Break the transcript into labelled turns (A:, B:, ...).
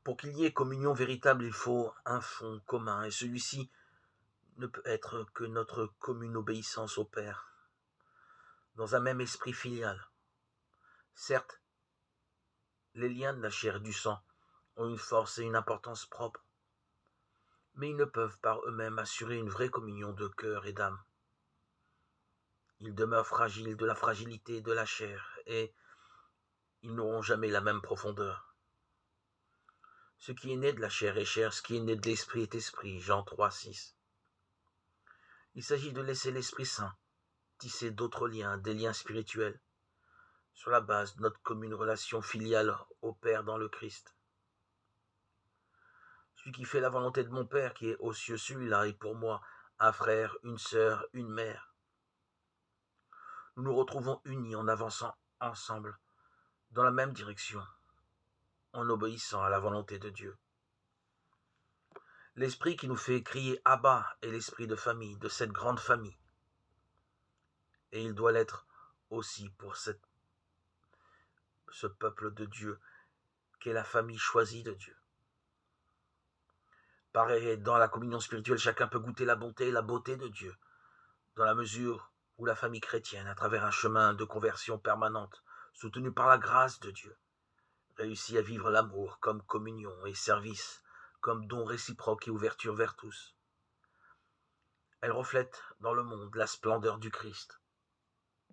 A: Pour qu'il y ait communion véritable, il faut un fond commun, et celui-ci ne peut être que notre commune obéissance au Père, dans un même esprit filial. Certes, les liens de la chair et du sang ont une force et une importance propres, mais ils ne peuvent par eux-mêmes assurer une vraie communion de cœur et d'âme. Ils demeurent fragiles de la fragilité de la chair, et ils n'auront jamais la même profondeur. Ce qui est né de la chair est chair, ce qui est né de l'esprit est esprit. Jean 3, 6. Il s'agit de laisser l'Esprit Saint tisser d'autres liens, des liens spirituels, sur la base de notre commune relation filiale au Père dans le Christ. Celui qui fait la volonté de mon Père qui est aux cieux, celui-là est pour moi un frère, une sœur, une mère. Nous nous retrouvons unis en avançant ensemble dans la même direction, en obéissant à la volonté de Dieu. L'esprit qui nous fait crier Abba est l'esprit de famille, de cette grande famille. Et il doit l'être aussi pour ce peuple de Dieu, qu'est la famille choisie de Dieu. Pareil, dans la communion spirituelle, chacun peut goûter la bonté et la beauté de Dieu, dans la mesure où la famille chrétienne, à travers un chemin de conversion permanente, soutenue par la grâce de Dieu, réussit à vivre l'amour comme communion et service, comme don réciproque et ouverture vers tous. Elle reflète dans le monde la splendeur du Christ,